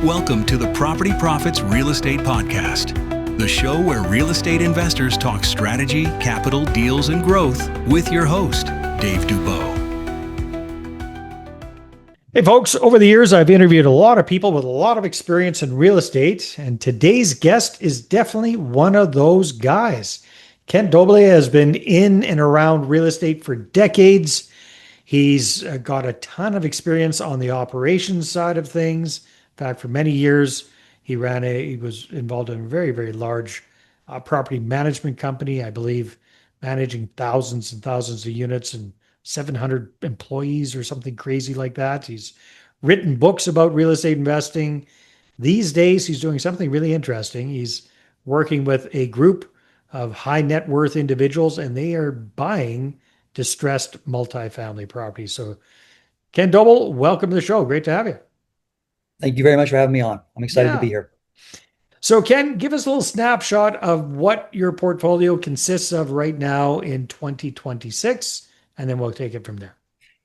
Welcome to the Property Profits Real Estate Podcast, the show where real estate investors talk strategy, capital, deals, and growth with your host, Dave Dubeau. Hey folks, over the years I've interviewed a lot of people with a lot of experience in real estate, and today's guest is definitely one of those guys. Ken Doble has been in and around real estate for decades. He's got a ton of experience on the operations side of things. In fact, for many years, he was involved in a very, very large property management company, I believe, managing thousands and thousands of units and 700 employees or something crazy like that. He's written books about real estate investing. These days, he's doing something really interesting. He's working with a group of high net worth individuals, and they are buying distressed multifamily properties. So, Ken Doble, welcome to the show. Great to have you. Thank you very much for having me on. I'm excited to be here. So, Ken, give us a little snapshot of what your portfolio consists of right now in 2026, and then we'll take it from there.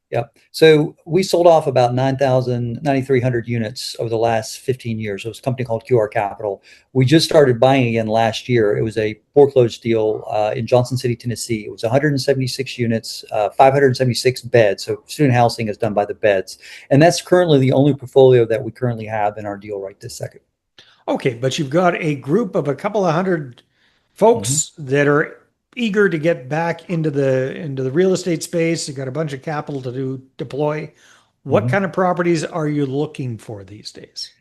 Yeah. So we sold off about 9,300 units over the last 15 years. It was a company called QR Capital. We just started buying again last year. It was a foreclosed deal in Johnson City, Tennessee. It was 176 units, 576 beds. So student housing is done by the beds. And that's currently the only portfolio that we currently have in our deal right this second. Okay, but you've got a group of a couple of hundred folks that are eager to get back into the real estate space. You got a bunch of capital to deploy. What kind of properties are you looking for these days?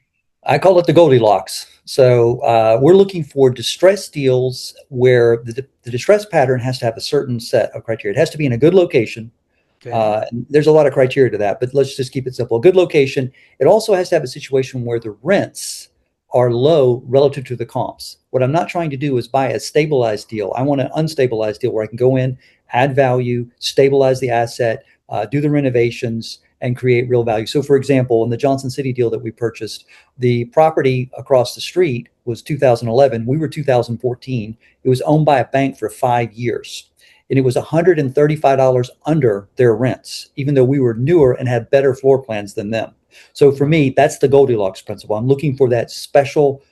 I call it the Goldilocks. So we're looking for distressed deals where the distress pattern has to have a certain set of criteria. It has to be in a good location. Okay. There's a lot of criteria to that, but let's just keep it simple. A good location. It also has to have a situation where the rents are low relative to the comps. What I'm not trying to do is buy a stabilized deal. I want an unstabilized deal where I can go in, add value, stabilize the asset, do the renovations, and create real value. So for example, in the Johnson City deal that we purchased, the property across the street was 2011. We were 2014. It was owned by a bank for 5 years. And it was $135 under their rents, even though we were newer and had better floor plans than them. So for me, that's the Goldilocks principle. I'm looking for that special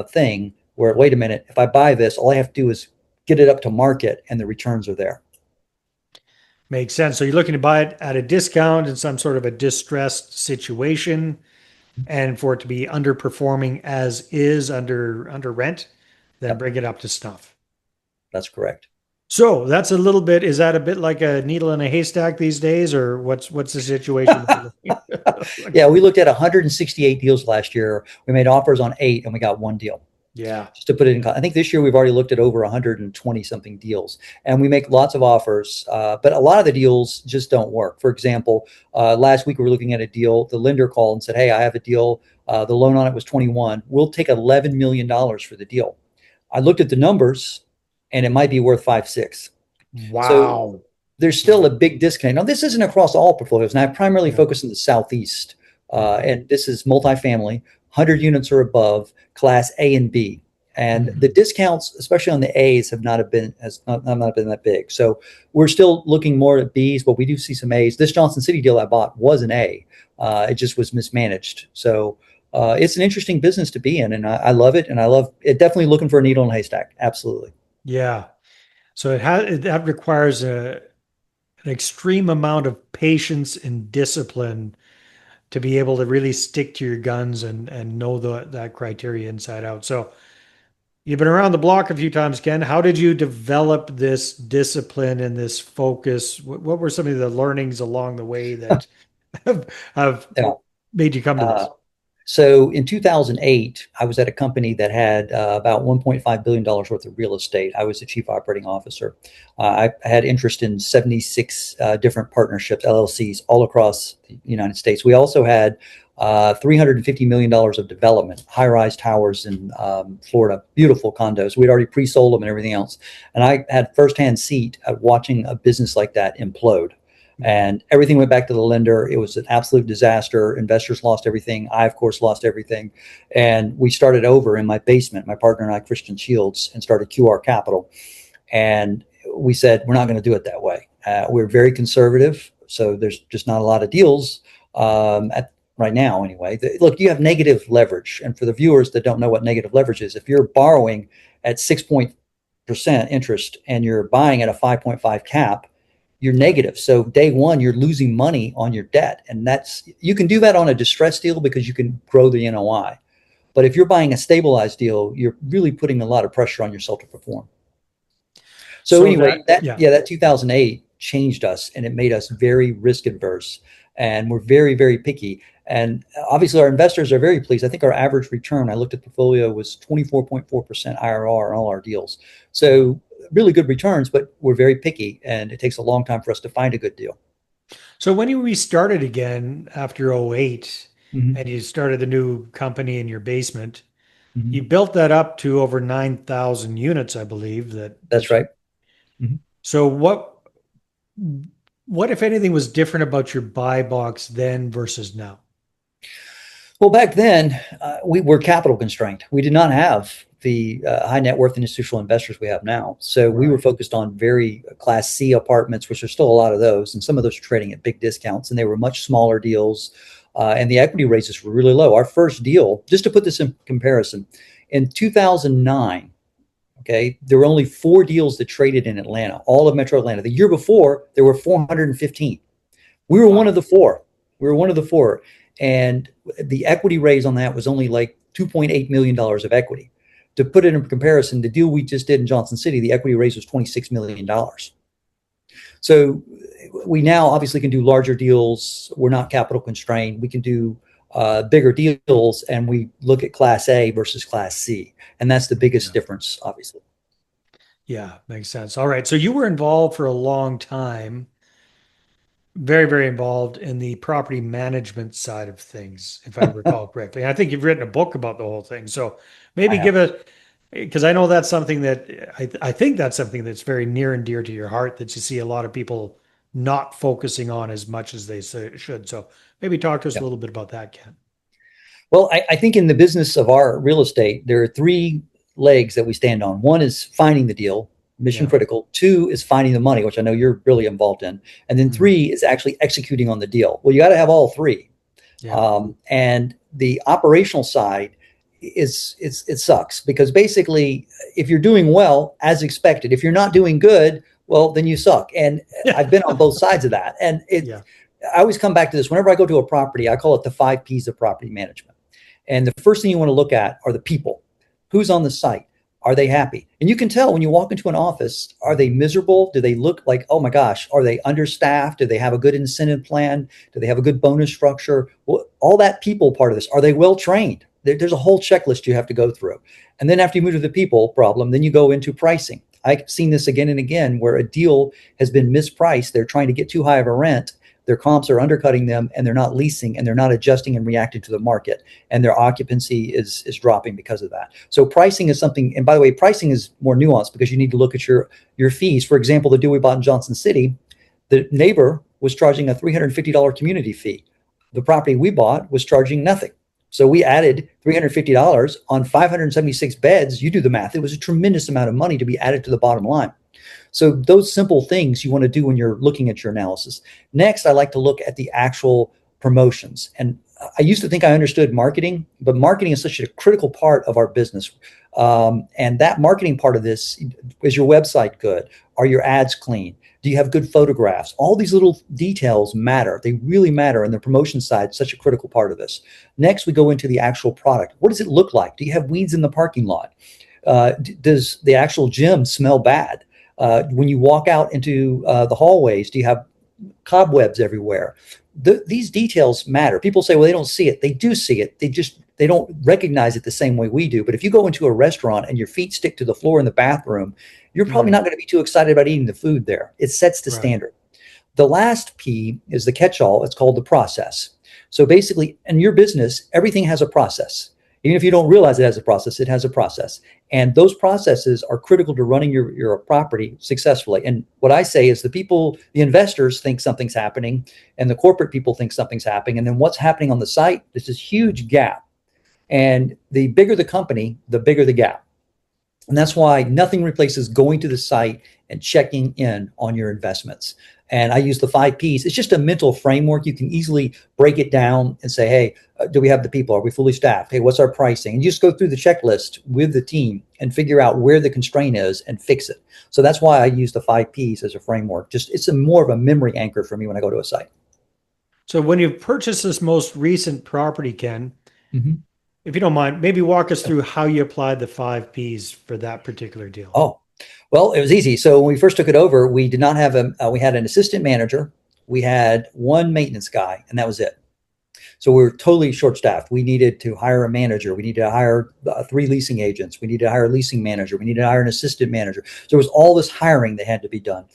thing where, wait a minute, if I buy this, all I have to do is get it up to market and the returns are there. Makes sense. So you're looking to buy it at a discount in some sort of a distressed situation, and for it to be underperforming as is under rent, then bring it up to snuff. That's correct. So that's a little bit, is that a bit like a needle in a haystack these days, or what's the situation? Yeah, we looked at 168 deals last year. We made offers on 8 and we got 1 deal. Yeah. Just to put it in, I think this year we've already looked at over 120 something deals, and we make lots of offers, but a lot of the deals just don't work. For example, last week we were looking at a deal. The lender called and said, "Hey, I have a deal. The loan on it was 21. We'll take $11 million for the deal." I looked at the numbers, and it might be worth 5-6. Wow. So there's still a big disconnect. Now, this isn't across all portfolios, and I primarily focus in the Southeast, and this is multifamily, 100 units or above, class A and B. And the discounts, especially on the A's, have not been that big. So we're still looking more at B's, but we do see some A's. This Johnson City deal I bought was an A. It just was mismanaged. So it's an interesting business to be in, and I love it. And I love it. Definitely looking for a needle in a haystack. Absolutely. Yeah. So that requires an extreme amount of patience and discipline to be able to really stick to your guns and know that criteria inside out. So you've been around the block a few times, Ken. How did you develop this discipline and this focus? What were some of the learnings along the way that have made you come to this? So in 2008, I was at a company that had about $1.5 billion worth of real estate. I was the chief operating officer. I had interest in 76 different partnerships, LLCs, all across the United States. We also had $350 million of development, high-rise towers in Florida, beautiful condos. We'd already pre-sold them and everything else. And I had firsthand seat at watching a business like that implode. And everything went back to the lender. It was an absolute disaster. Investors lost everything. I, of course, lost everything. And we started over in my basement, my partner and I, Christian Shields, and started QR Capital. And we said, we're not going to do it that way. We're very conservative. So there's just not a lot of deals. right now anyway. Look, you have negative leverage. And for the viewers that don't know what negative leverage is, if you're borrowing at 6% interest and you're buying at a 5.5 cap, you're negative. So day one, you're losing money on your debt. And you can do that on a distressed deal because you can grow the NOI. But if you're buying a stabilized deal, you're really putting a lot of pressure on yourself to perform. So anyway, that 2008 changed us, and it made us very risk adverse, and we're very, very picky. And obviously our investors are very pleased. I think our average return, I looked at the portfolio, was 24.4% IRR on all our deals. So really good returns, but we're very picky, and it takes a long time for us to find a good deal. So when you restarted again after '08, Mm-hmm. and you started the new company in your basement, Mm-hmm. you built that up to over 9,000 units, I believe. That's right. Mm-hmm. So what, if anything, was different about your buy box then versus now? Well, back then, we were capital constrained. We did not have the high net worth institutional investors we have now. So we were focused on very Class C apartments, which are still a lot of those. And some of those are trading at big discounts, and they were much smaller deals. And the equity raises were really low. Our first deal, just to put this in comparison, in 2009, okay, there were only 4 deals that traded in Atlanta, all of Metro Atlanta. The year before, there were 415. We were one of the 4. We were one of the 4. And the equity raise on that was only like $2.8 million of equity. To put it in comparison, the deal we just did in Johnson City, the equity raise was $26 million. So we now obviously can do larger deals. We're not capital constrained. We can do bigger deals, and we look at Class A versus Class C. And that's the biggest difference, obviously. Yeah, makes sense. All right. So you were involved for a long time, very, very involved in the property management side of things, if I recall correctly. I think you've written a book about the whole thing. So maybe give it, because I know that's something that I think that's something that's very near and dear to your heart, that you see a lot of people not focusing on as much as they should. So maybe talk to us a little bit about that, Ken. Well, I think in the business of our real estate, there are 3 legs that we stand on. One is finding the deal, mission critical. 2 is finding the money, which I know you're really involved in. And then 3 is actually executing on the deal. Well, you got to have all 3. And the operational side it sucks, because basically if you're doing well, as expected, if you're not doing good, well, then you suck. And I've been on both sides of that. And I always come back to this. Whenever I go to a property, I call it the 5 Ps of property management. And the first thing you want to look at are the people. Who's on the site? Are they happy? And you can tell when you walk into an office, are they miserable? Do they look like, oh my gosh, are they understaffed? Do they have a good incentive plan? Do they have a good bonus structure? Well, all that people part of this. Are they well trained? There's a whole checklist you have to go through. And then after you move to the people problem, then you go into pricing. I've seen this again and again where a deal has been mispriced. They're trying to get too high of a rent. Their comps are undercutting them, and they're not leasing, and they're not adjusting and reacting to the market, and their occupancy is dropping because of that. So pricing is something, and by the way, pricing is more nuanced because you need to look at your fees. For example, the deal we bought in Johnson City, the neighbor was charging a $350 community fee. The property we bought was charging nothing. So we added $350 on 576 beds. You do the math. It was a tremendous amount of money to be added to the bottom line. So those simple things you want to do when you're looking at your analysis. Next, I like to look at the actual promotions. And I used to think I understood marketing, but marketing is such a critical part of our business. And that marketing part of this, is your website good? Are your ads clean? Do you have good photographs? All these little details matter. They really matter. And the promotion side is such a critical part of this. Next, we go into the actual product. What does it look like? Do you have weeds in the parking lot? Does the actual gym smell bad? When you walk out into the hallways, do you have cobwebs everywhere? These details matter. People say, well, they don't see it. They do see it. They don't recognize it the same way we do. But if you go into a restaurant and your feet stick to the floor in the bathroom, you're probably not going to be too excited about eating the food there. It sets the standard. The last P is the catch-all. It's called the process. So basically, in your business, everything has a process. Even if you don't realize it has a process, it has a process. And those processes are critical to running your property successfully. And what I say is the investors think something's happening, and the corporate people think something's happening. And then what's happening on the site, there's this huge gap. And the bigger the company, the bigger the gap. And that's why nothing replaces going to the site and checking in on your investments. And I use the 5 Ps. It's just a mental framework. You can easily break it down and say, hey, do we have the people? Are we fully staffed? Hey, what's our pricing? And you just go through the checklist with the team and figure out where the constraint is and fix it. So that's why I use the 5 Ps as a framework. It's more of a memory anchor for me when I go to a site. So when you purchased this most recent property, Ken, if you don't mind, maybe walk us through how you applied the 5 Ps for that particular deal. Oh, well, it was easy. So when we first took it over, we did not have we had an assistant manager. We had one maintenance guy, and that was it. So we were totally short-staffed. We needed to hire a manager. We needed to hire 3 leasing agents. We needed to hire a leasing manager. We needed to hire an assistant manager. So there was all this hiring that had to be done.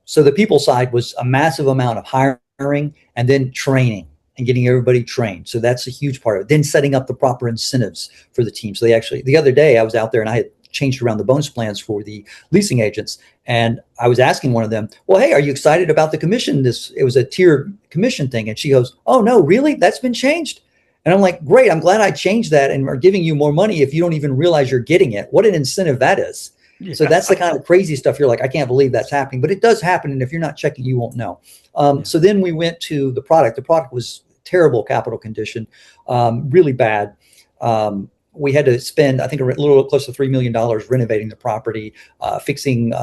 So the people side was a massive amount of hiring and then training and getting everybody trained. So that's a huge part of it. Then setting up the proper incentives for the team. So the other day I was out there and I had changed around the bonus plans for the leasing agents. And I was asking one of them, well, hey, are you excited about the commission? It was a tier commission thing. And she goes, oh no, really? That's been changed? And I'm like, great. I'm glad I changed that and are giving you more money if you don't even realize you're getting it. What an incentive that is. Yeah. So that's the kind of crazy stuff. You're like, I can't believe that's happening, but it does happen. And if you're not checking, you won't know. So then we went to the product. The product was terrible capital condition, really bad. We had to spend, I think, a little close to $3 million renovating the property, fixing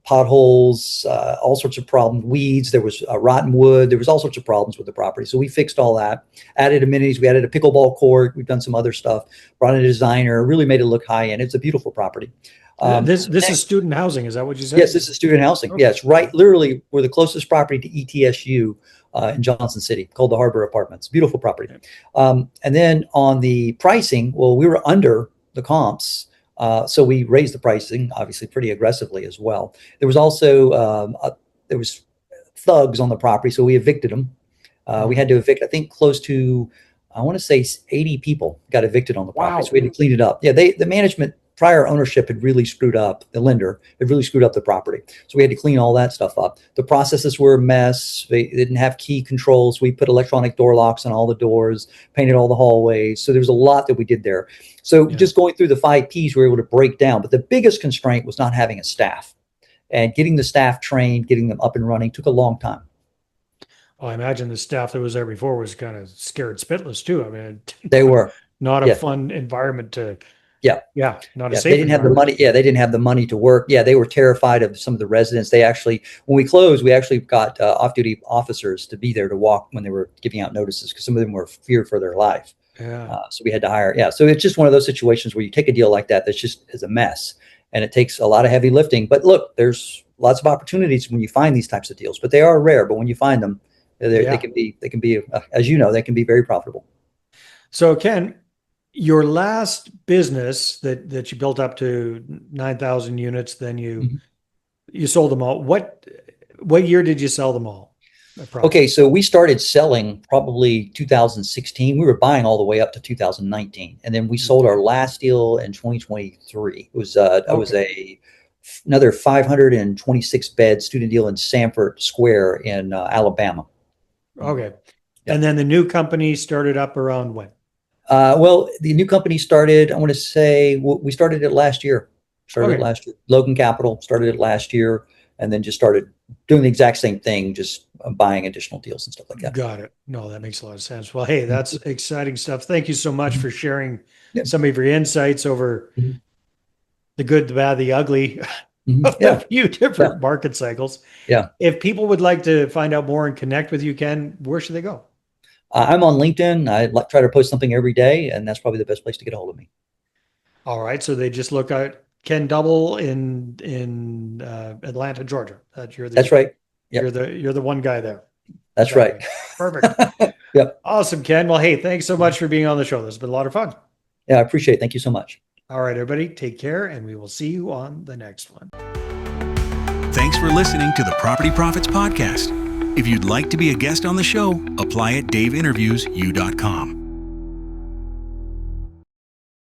potholes, all sorts of problems, weeds. There was rotten wood. There was all sorts of problems with the property. So we fixed all that, added amenities. We added a pickleball court. We've done some other stuff, brought in a designer, really made it look high end. It's a beautiful property. This is student housing. Is that what you said? Yes, this is student housing. Okay. Yes, right. Literally, we're the closest property to ETSU in Johnson City, called the Harbor Apartments. Beautiful property. And then on the pricing, well, we were under the comps. So we raised the pricing, obviously, pretty aggressively as well. There was also, there was thugs on the property, so we evicted them. We had to evict, I think, close to, I want to say 80 people got evicted on the property. Wow. So we had to clean it up. Yeah, the management, prior ownership had really screwed up, the lender had really screwed up the property. So we had to clean all that stuff up. The processes were a mess. They didn't have key controls. We put electronic door locks on all the doors, painted all the hallways. So there was a lot that we did there. So just going through the 5 Ps, we were able to break down. But the biggest constraint was not having a staff. And getting the staff trained, getting them up and running took a long time. Well, I imagine the staff that was there before was kind of scared spitless too. I mean, they were not a fun environment to. Not a safe. They didn't have the money. Yeah, they didn't have the money to work. Yeah, they were terrified of some of the residents. They actually, when we closed, we actually got off-duty officers to be there to walk when they were giving out notices because some of them were feared for their life. Yeah. So we had to hire. Yeah. So it's just one of those situations where you take a deal like that just is a mess, and it takes a lot of heavy lifting. But look, there's lots of opportunities when you find these types of deals, but they are rare. But when you find them, they can be, as you know, they can be very profitable. So Ken, your last business that you built up to 9,000 units, then you sold them all. What year did you sell them all? Okay, so we started selling probably 2016. We were buying all the way up to 2019, and then we sold our last deal in 2023. It was was another 526 bed student deal in Sanford Square in Alabama. Okay, and then the new company started up around when? Well, the new company started, I want to say, we started it last year. Logan Capital started it last year, and then just started doing the exact same thing, just buying additional deals and stuff like that. Got it. No, that makes a lot of sense. Well, hey, that's exciting stuff. Thank you so much for sharing some of your insights over the good, the bad, the ugly of a few different market cycles. Yeah. If people would like to find out more and connect with you, Ken, where should they go? I'm on LinkedIn. I try to post something every day, and that's probably the best place to get a hold of me. All right. So they just look at Ken Doble in Atlanta, Georgia. That's right. Yep. You're the one guy there. That's right. Perfect. Yep. Awesome, Ken. Well, hey, thanks so much for being on the show. This has been a lot of fun. Yeah, I appreciate it. Thank you so much. All right, everybody, take care, and we will see you on the next one. Thanks for listening to the Property Profits Podcast. If you'd like to be a guest on the show, apply at daveinterviews.com.